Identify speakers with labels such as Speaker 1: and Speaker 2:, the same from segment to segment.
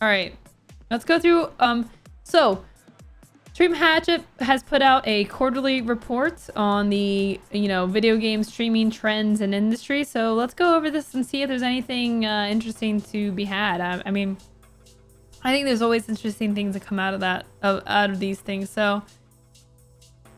Speaker 1: All right, let's go through. So Stream Hatchet has put out a quarterly report on the, video game streaming trends and industry. So let's go over this and see if there's anything interesting to be had. I mean, I think there's always interesting things that come out of that, out of these things. So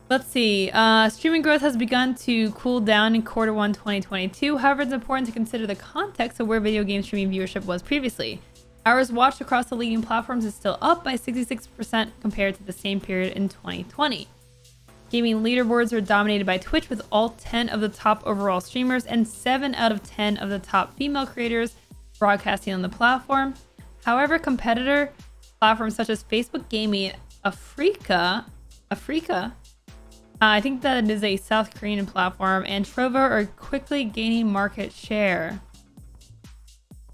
Speaker 1: let's see. Streaming growth has begun to cool down in Q1 2022. However, it's important to consider the context of where video game streaming viewership was previously. Hours watched across the leading platforms is still up by 66% compared to the same period in 2020. Gaming leaderboards are dominated by Twitch, with all 10 of the top overall streamers and 7 out of 10 of the top female creators broadcasting on the platform. However, competitor platforms such as Facebook Gaming Africa, I think that it is a South Korean platform, and Trovo are quickly gaining market share.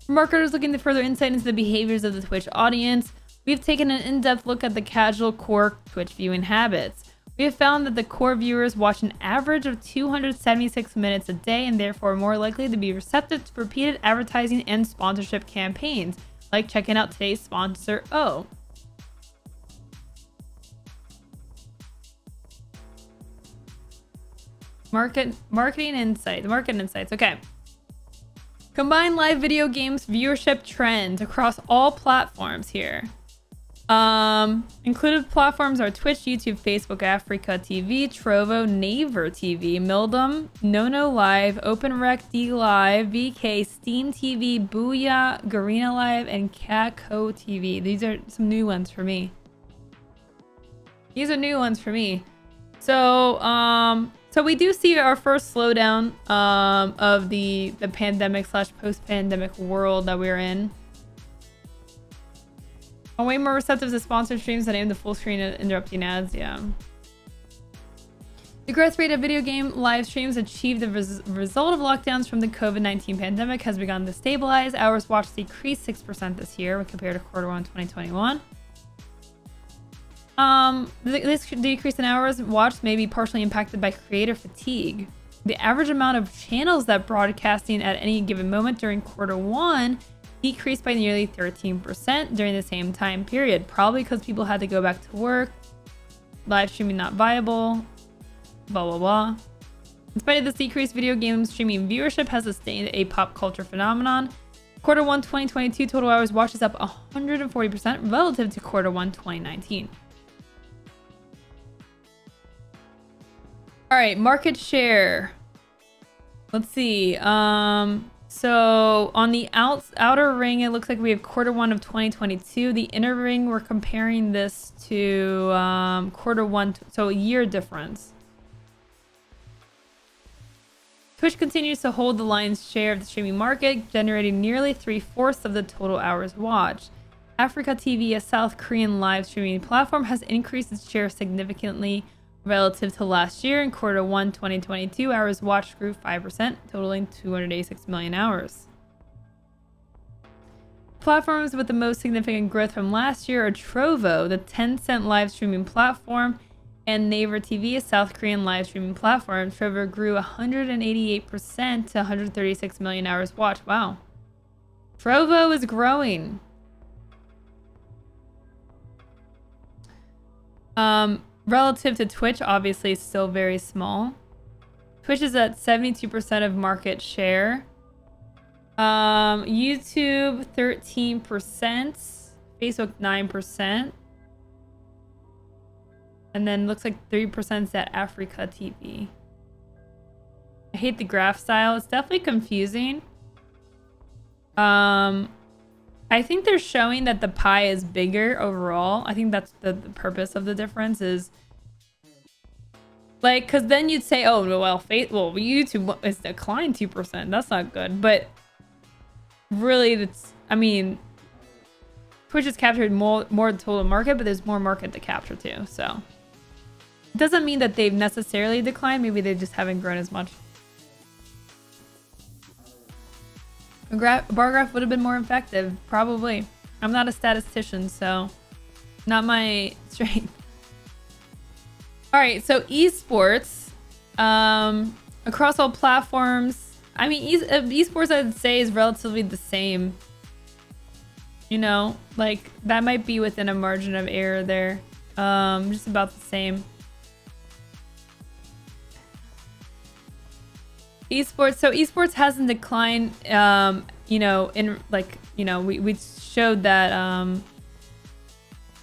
Speaker 1: For marketers looking to further insight into the behaviors of the Twitch audience, we've taken an in-depth look at the casual core Twitch viewing habits. We have found that the core viewers watch an average of 276 minutes a day and therefore are more likely to be receptive to repeated advertising and sponsorship campaigns, like checking out today's sponsor, O. Market insights. Okay. Combine live video games viewership trends across all platforms here. Included platforms are Twitch, YouTube, Facebook, Africa TV, Trovo, Naver TV, Mildom, Nono Live, OpenRec, D Live, VK, Steam TV, Booyah, Garena Live, and Catco TV. These are some new ones for me. So we do see our first slowdown of the pandemic / post-pandemic world that we're in. I'm way more receptive to sponsored streams than I am to full screen and interrupting ads. Yeah. The growth rate of video game live streams achieved as a result of lockdowns from the COVID-19 pandemic has begun to stabilize. Hours watched decreased 6% this year when compared to Q1 2021. This decrease in hours watched may be partially impacted by creator fatigue. The average amount of channels that broadcasting at any given moment during Q1 decreased by nearly 13% during the same time period, probably because people had to go back to work, live streaming not viable, blah blah blah. In spite of this decrease, video game streaming viewership has sustained a pop culture phenomenon. Q1 2022 total hours watched is up 140% relative to Q1 2019. All right, market share. Let's see. So on the outer ring, it looks like we have Q1 of 2022. The inner ring, we're comparing this to Q1, so a year difference. Twitch continues to hold the lion's share of the streaming market, generating nearly 3/4 of the total hours watched. Africa TV, a South Korean live streaming platform, has increased its share significantly relative to last year. In Q1 2022, hours watched grew 5%, totaling 286 million hours. Platforms with the most significant growth from last year are Trovo, the Tencent live streaming platform, and Naver TV, a South Korean live streaming platform. Trovo grew 188% to 136 million hours watched. Wow. Trovo is growing. Relative to Twitch, obviously, it's still very small. Twitch is at 72% of market share. YouTube, 13%. Facebook, 9%. And then looks like 3% is at Africa TV. I hate the graph style. It's definitely confusing. I think they're showing that the pie is bigger overall. I think that's the purpose of the difference is like, because then you'd say, oh, well, YouTube is declined 2%. That's not good. But really, it's, I mean, Twitch has captured more total market, but there's more market to capture too. So it doesn't mean that they've necessarily declined. Maybe they just haven't grown as much. A bar graph would have been more effective, probably. I'm not a statistician, so not my strength. All right, so esports across all platforms. I mean, esports I'd say is relatively the same. You know, like that might be within a margin of error there. Just about the same. Esports. So esports hasn't declined, you know, in like, you know, we showed that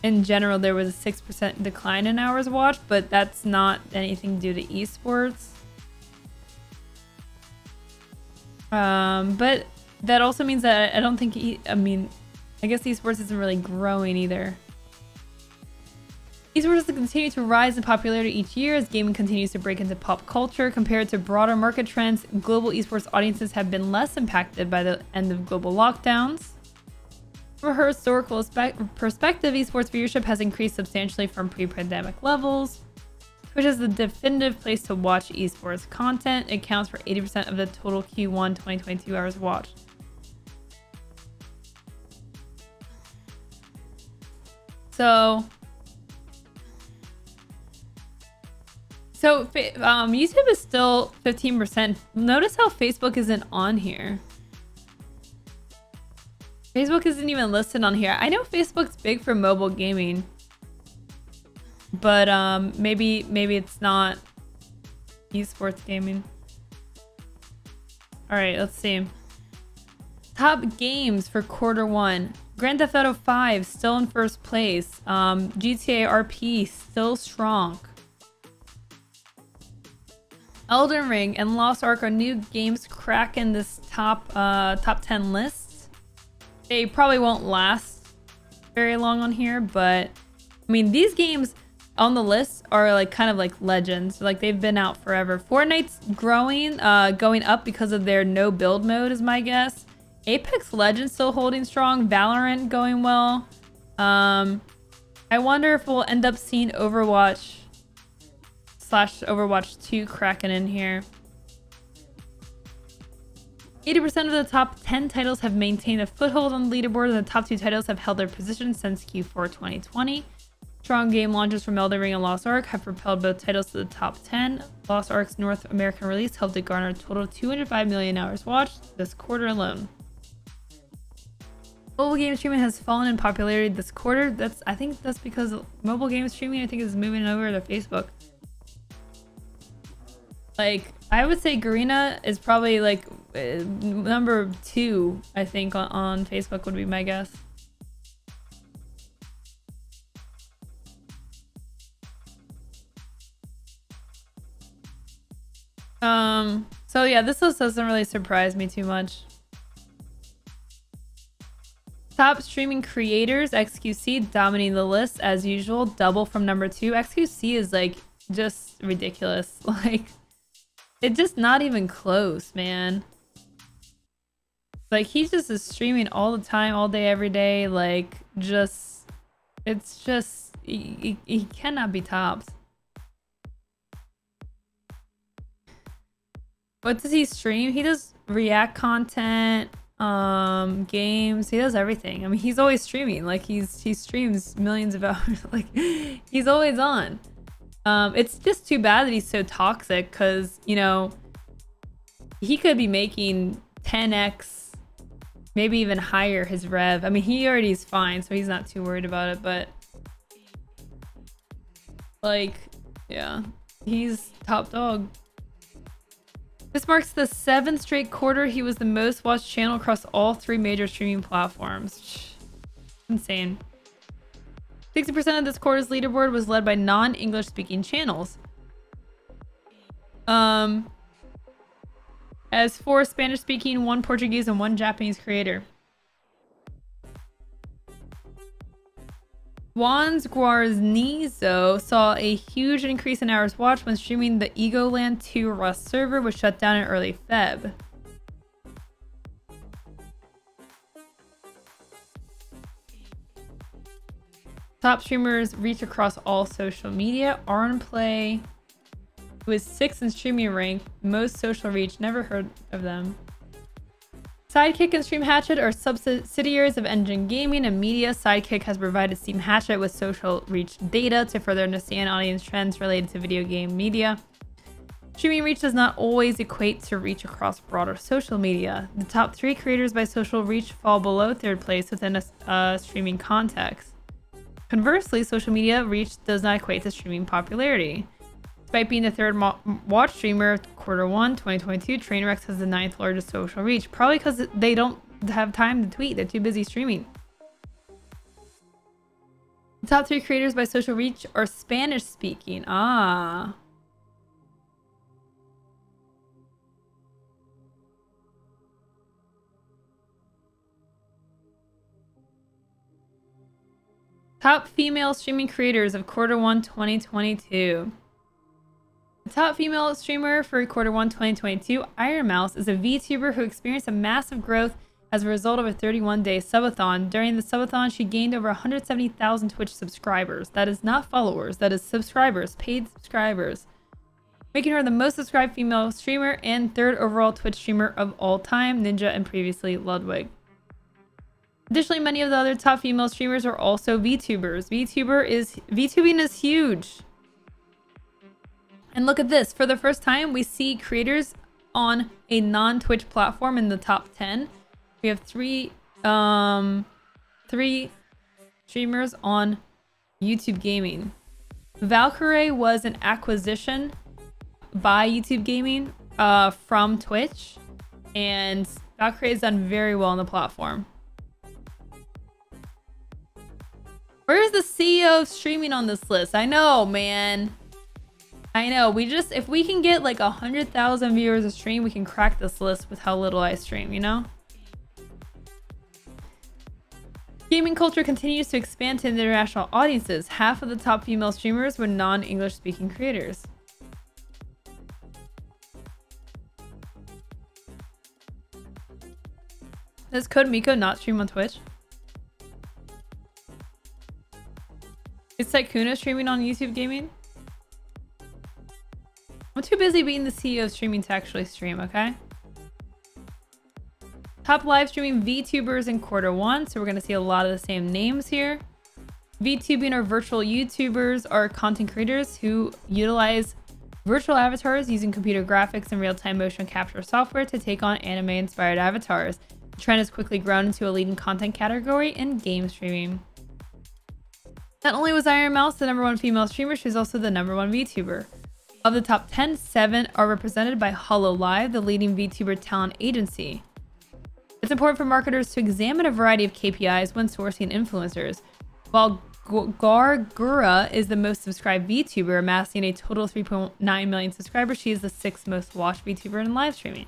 Speaker 1: in general there was a 6% decline in hours watched, but that's not anything due to esports. But that also means that I don't think, I mean, I guess esports isn't really growing either. Esports has continued to rise in popularity each year as gaming continues to break into pop culture. Compared to broader market trends, global esports audiences have been less impacted by the end of global lockdowns. From a historical perspective, esports viewership has increased substantially from pre-pandemic levels, which is the definitive place to watch esports content. It accounts for 80% of the total Q1 2022 hours watched. So YouTube is still 15%. Notice how Facebook isn't on here. Facebook isn't even listed on here. I know Facebook's big for mobile gaming, but maybe it's not esports gaming. All right, let's see. Top games for Q1. Grand Theft Auto 5 still in first place. GTA RP still strong. Elden Ring and Lost Ark are new games cracking this top 10 lists. They probably won't last very long on here, but I mean these games on the list are like kind of like legends. Like they've been out forever. Fortnite's growing, going up because of their no build mode is my guess. Apex Legends still holding strong. Valorant going well. I wonder if we'll end up seeing Overwatch / Overwatch 2 cracking in here. 80% of the top 10 titles have maintained a foothold on the leaderboard, and the top 2 titles have held their position since Q4 2020. Strong game launches from Elden Ring and Lost Ark have propelled both titles to the top 10. Lost Ark's North American release helped it garner a total of 205 million hours watched this quarter alone. Mobile game streaming has fallen in popularity this quarter. I think that's because mobile game streaming is moving over to Facebook. Like, I would say Garena is probably like number 2, I think, on Facebook would be my guess. So yeah, this list doesn't really surprise me too much. Top streaming creators, XQC dominating the list as usual, double from number 2. XQC is like just ridiculous. Like, it's just not even close, man. Like, he just is streaming all the time, all day, every day. Like, just, it's just, he cannot be topped. What does he stream? He does react content, games. He does everything. I mean, he's always streaming. Like, he streams millions of hours. Like, he's always on. It's just too bad that he's so toxic, because, you know, he could be making 10x, maybe even higher his rev. I mean, he already is fine, so he's not too worried about it, but like, yeah, he's top dog. This marks the 7th straight quarter he was the most watched channel across all 3 major streaming platforms. Insane. 60% of this quarter's leaderboard was led by non-English speaking channels. As 4 Spanish speaking, 1 Portuguese, and 1 Japanese creator. Juan's Guarnizo saw a huge increase in hours watched when streaming the Egoland 2 Rust server, was shut down in early Feb. Top streamers reach across all social media. Arnplay, who is 6th in streaming rank, most social reach, never heard of them. Sidekick and Stream Hatchet are subsidiaries of Engine Gaming and Media. Sidekick has provided Steam Hatchet with social reach data to further understand audience trends related to video game media. Streaming reach does not always equate to reach across broader social media. The top 3 creators by social reach fall below 3rd place within a streaming context. Conversely, social media reach does not equate to streaming popularity. Despite being the 3rd watch streamer of Q1 2022, Trainwreck has the 9th largest social reach. Probably because they don't have time to tweet. They're too busy streaming. The top 3 creators by social reach are Spanish speaking. Ah. Top female streaming creators of Q1 2022. The top female streamer for Q1 2022, Iron Mouse, is a VTuber who experienced a massive growth as a result of a 31-day subathon. During the subathon, she gained over 170,000 Twitch subscribers. That is not followers, that is subscribers, paid subscribers. Making her the most subscribed female streamer and 3rd overall Twitch streamer of all time, Ninja and previously Ludwig. Additionally, many of the other top female streamers are also VTubers. VTubing is huge. And look at this. For the first time, we see creators on a non-Twitch platform in the top 10. We have three streamers on YouTube Gaming. Valkyrie was an acquisition by YouTube Gaming from Twitch. And Valkyrie has done very well on the platform. Where's the CEO of streaming on this list? I know, man. I know. If we can get like 100,000 viewers a stream, we can crack this list with how little I stream, you know? Gaming culture continues to expand to international audiences. Half of the top female streamers were non-English speaking creators. Does Code Miko not stream on Twitch? Is Tycoona streaming on YouTube Gaming? I'm too busy being the CEO of streaming to actually stream, okay? Top live streaming VTubers in Q1, so we're going to see a lot of the same names here. VTubing or virtual YouTubers are content creators who utilize virtual avatars using computer graphics and real-time motion capture software to take on anime-inspired avatars. The trend has quickly grown into a leading content category in game streaming. Not only was Iron Mouse the #1 female streamer, she's also the #1 VTuber. Of the top 10, 7 are represented by HoloLive, the leading VTuber talent agency. It's important for marketers to examine a variety of KPIs when sourcing influencers. While Gargura is the most subscribed VTuber, amassing a total of 3.9 million subscribers, she is the 6th most watched VTuber in live streaming.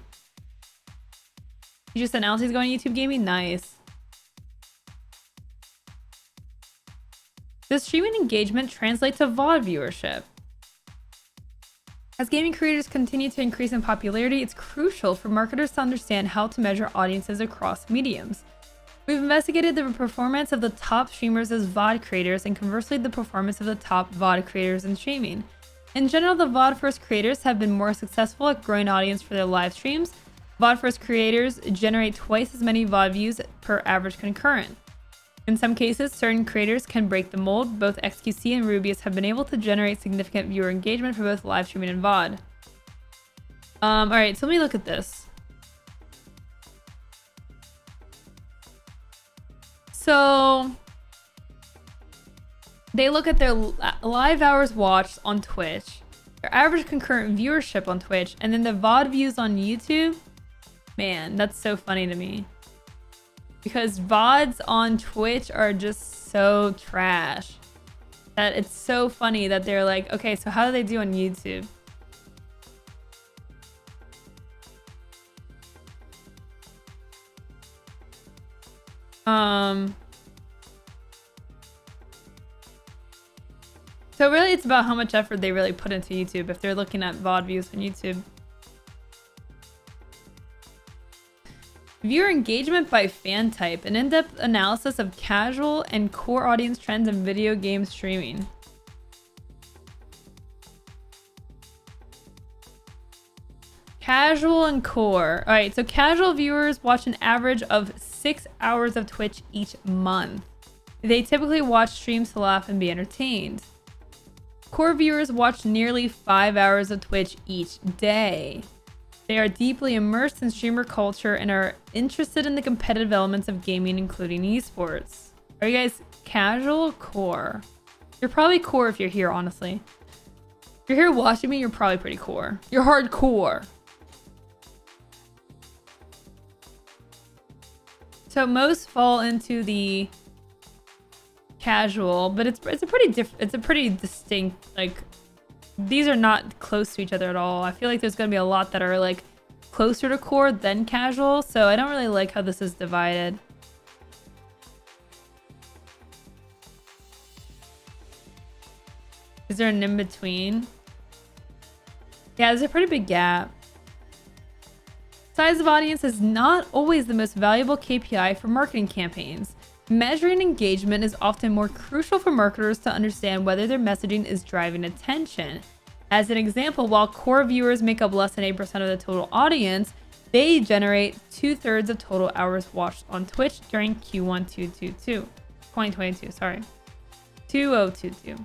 Speaker 1: You just announced he's going to YouTube Gaming? Nice. Does streaming engagement translate to VOD viewership? As gaming creators continue to increase in popularity, it's crucial for marketers to understand how to measure audiences across mediums. We've investigated the performance of the top streamers as VOD creators and conversely the performance of the top VOD creators in streaming. In general, the VOD first creators have been more successful at growing audience for their live streams. VOD first creators generate twice as many VOD views per average concurrent. In some cases, certain creators can break the mold. Both XQC and Rubius have been able to generate significant viewer engagement for both live streaming and VOD. Alright, so let me look at this. So, they look at their live hours watched on Twitch, their average concurrent viewership on Twitch, and then the VOD views on YouTube. Man, that's so funny to me. Because VODs on Twitch are just so trash that it's so funny that they're like, okay, so how do they do on YouTube? So really it's about how much effort they really put into YouTube if they're looking at VOD views on YouTube. Viewer engagement by fan type, an in-depth analysis of casual and core audience trends in video game streaming. Casual and core. Alright, so casual viewers watch an average of 6 hours of Twitch each month. They typically watch streams to laugh and be entertained. Core viewers watch nearly 5 hours of Twitch each day. They are deeply immersed in streamer culture and are interested in the competitive elements of gaming, including esports. Are you guys casual or core? You're probably core if you're here, honestly. If you're here watching me, you're probably pretty core. You're hardcore. So most fall into the casual, but it's a pretty distinct, like, these are not close to each other at all. I feel like there's gonna be a lot that are like closer to core than casual, so I don't really like how this is divided. Is there an in-between? Yeah, there's a pretty big gap. Size of audience is not always the most valuable KPI for marketing campaigns. Measuring engagement is often more crucial for marketers to understand whether their messaging is driving attention. As an example, while core viewers make up less than 8% of the total audience, they generate 2/3 of total hours watched on Twitch during Q1 2022. Sorry. 2022.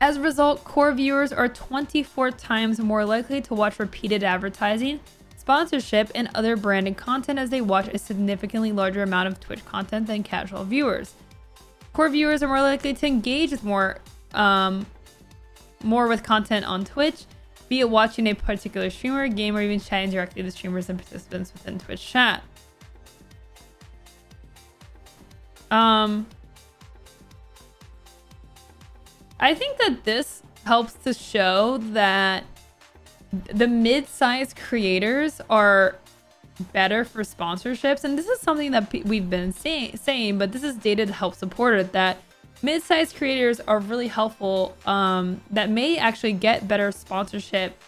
Speaker 1: As a result, core viewers are 24 times more likely to watch repeated advertising, sponsorship, and other branded content as they watch a significantly larger amount of Twitch content than casual viewers. Core viewers are more likely to engage with more with content on Twitch, be it watching a particular streamer, game, or even chatting directly to streamers and participants within Twitch chat. I think that this helps to show that the mid-sized creators are better for sponsorships, and this is something that we've been saying, but this is data to help support it, that mid-sized creators are really helpful, that may actually get better sponsorship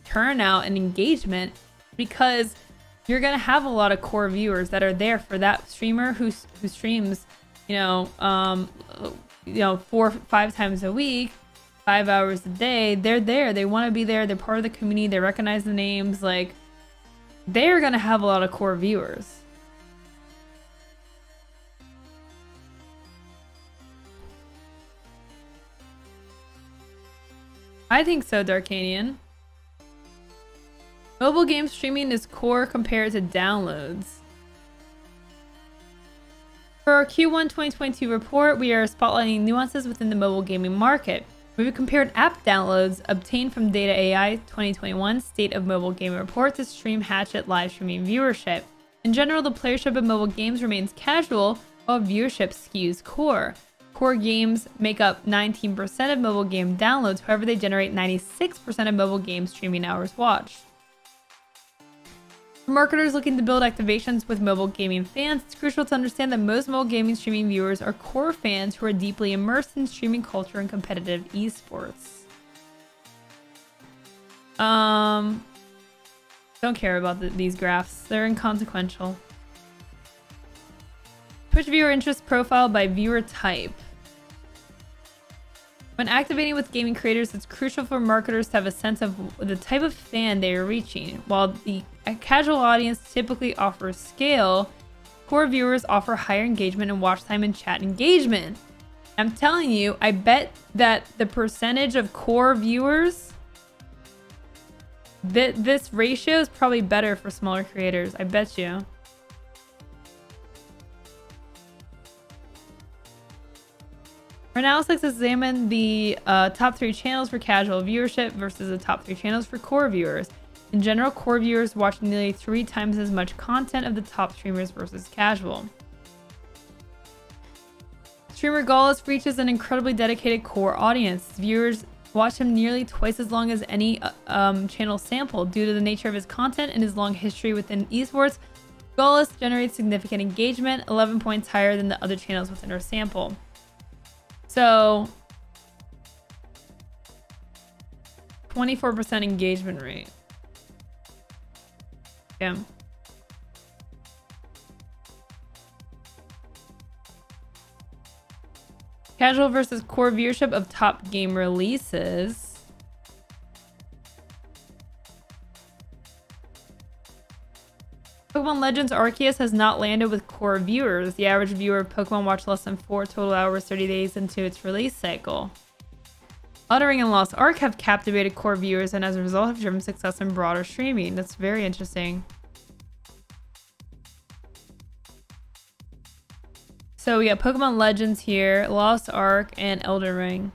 Speaker 1: turnout and engagement, because you're gonna have a lot of core viewers that are there for that streamer who streams, 4 or 5 times a week, 5 hours a day. They're there, they want to be there, they're part of the community, they recognize the names, like, they're gonna have a lot of core viewers. I think so, Darkanian. Mobile game streaming is core compared to downloads. For our Q1 2022 report, we are spotlighting nuances within the mobile gaming market. We've compared app downloads obtained from Data AI 2021 State of Mobile Gaming Report to stream Hatchet live streaming viewership. In general, the playership of mobile games remains casual, while viewership skews core. Core games make up 19% of mobile game downloads, however they generate 96% of mobile game streaming hours watched. For marketers looking to build activations with mobile gaming fans, it's crucial to understand that most mobile gaming streaming viewers are core fans who are deeply immersed in streaming culture and competitive esports. Don't care about these graphs. They're inconsequential. Twitch viewer interest profile by viewer type. When activating with gaming creators, it's crucial for marketers to have a sense of the type of fan they are reaching. While the casual audience typically offers scale, core viewers offer higher engagement and watch time and chat engagement. I'm telling you, I bet that the percentage of core viewers, this ratio is probably better for smaller creators. I bet you. Our analysis examined the top 3 channels for casual viewership versus the top 3 channels for core viewers. In general, core viewers watch nearly 3 times as much content of the top streamers versus casual. Streamer Gallus reaches an incredibly dedicated core audience. Viewers watch him nearly twice as long as any channel sampled. Due to the nature of his content and his long history within esports, Gallus generates significant engagement, 11 points higher than the other channels within our sample. So, 24% engagement rate. Yeah. Casual versus core viewership of top game releases. Pokemon Pokemon Legends Arceus has not landed with core viewers. The average viewer of Pokemon watched less than 4 total hours 30 days into its release cycle. Elden Ring and Lost Ark have captivated core viewers and as a result have driven success in broader streaming. That's very interesting. So we got Pokemon Legends here, Lost Ark, and Elden Ring.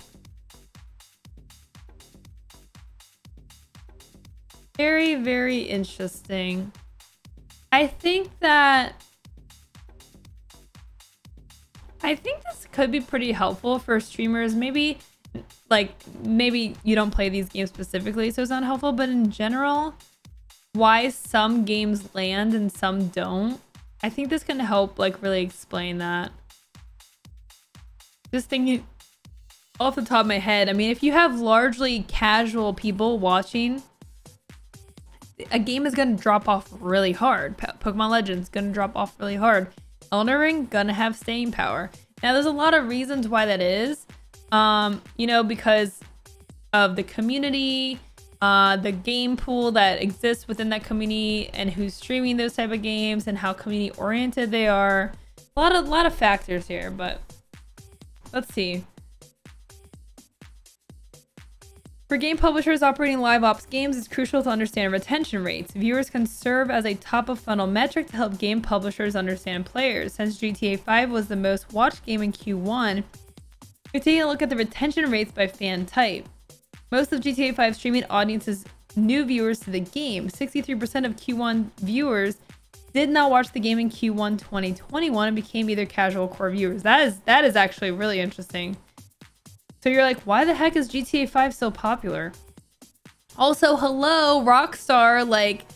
Speaker 1: Very, very interesting. I think this could be pretty helpful for streamers. Maybe you don't play these games specifically, so it's not helpful, but in general, why some games land and some don't. I think this can help like really explain that. Just thinking off the top of my head, I mean, if you have largely casual people watching, a game is going to drop off really hard. Pokemon Legends going to drop off really hard. Elden Ring going to have staying power. Now, there's a lot of reasons why that is. You know, because of the community, the game pool that exists within that community, and who's streaming those type of games, and how community oriented they are. A lot of factors here, but let's see. For game publishers operating live ops games, it's crucial to understand retention rates. Viewers can serve as a top-of-funnel metric to help game publishers understand players. Since GTA 5 was the most watched game in Q1, we're taking a look at the retention rates by fan type. Most of GTA 5 streaming audiences new viewers to the game. 63% of Q1 viewers did not watch the game in Q1 2021 and became either casual or core viewers. That is actually really interesting. So you're like, why the heck is GTA 5 so popular? Also, hello, Rockstar, like,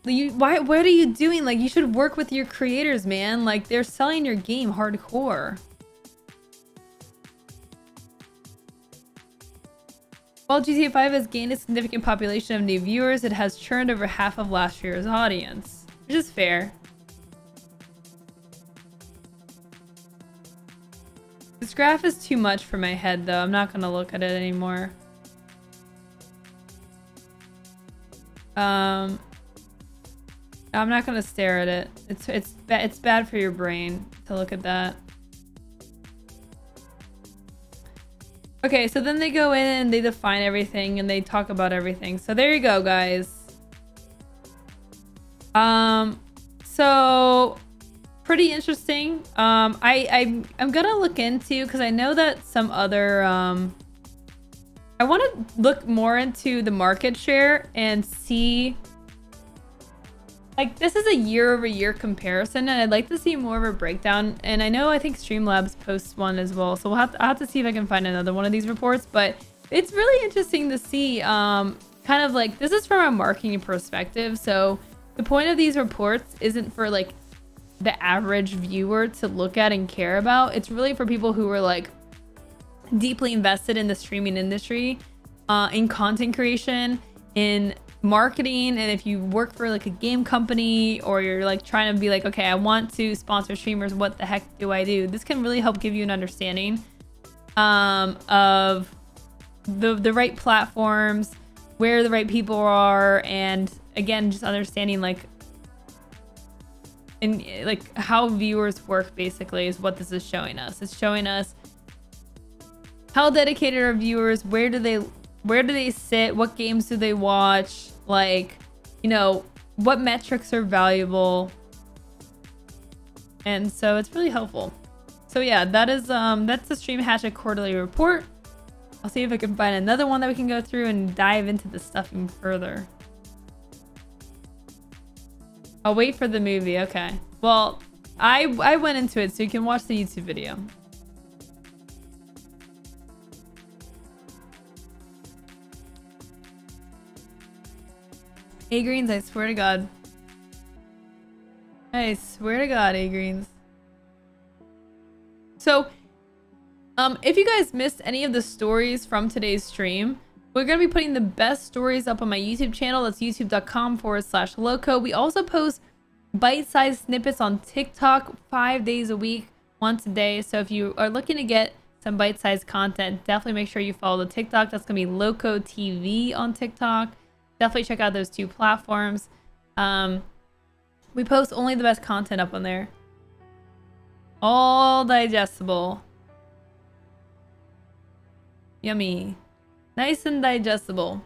Speaker 1: what are you doing? Like, you should work with your creators, man. Like, they're selling your game hardcore. While GTA 5 has gained a significant population of new viewers, it has churned over half of last year's audience, which is fair. This graph is too much for my head, though. I'm not gonna look at it anymore. I'm not gonna stare at it. It's bad for your brain to look at that. Okay, so then they go in and they define everything and they talk about everything. So there you go, guys. So pretty interesting. I'm gonna look into, because I know that some other I want to look more into the market share and see, like, this is a year-over-year comparison, and I'd like to see more of a breakdown. And I think Streamlabs posts one as well, so I'll have to see if I can find another one of these reports. But it's really interesting to see, kind of like, this is from a marketing perspective. So the point of these reports isn't for like the average viewer to look at and care about. It's really for people who are like deeply invested in the streaming industry, in content creation, in marketing. And if you work for like a game company, or you're like trying to be like, okay, I want to sponsor streamers, what the heck do I do? This can really help give you an understanding of the right platforms, where the right people are, and again, just understanding like how viewers work, basically, is what this is showing us. It's showing us how dedicated are viewers, where do they sit, what games do they watch, like, you know, what metrics are valuable. And so it's really helpful. So yeah, that's the Stream Hatchet quarterly report. I'll see if I can find another one that we can go through and dive into the stuff even further. I'll wait for the movie. Okay. Well, I went into it, so you can watch the YouTube video. A-Greens, I swear to God. I swear to God, A-Greens. So, if you guys missed any of the stories from today's stream, we're going to be putting the best stories up on my YouTube channel. That's youtube.com/Lowco. We also post bite-sized snippets on TikTok 5 days a week, once a day. So if you are looking to get some bite-sized content, definitely make sure you follow the TikTok. That's going to be Lowco TV on TikTok. Definitely check out those two platforms. But We post only the best content up on there. All digestible. Yummy. Nice and digestible.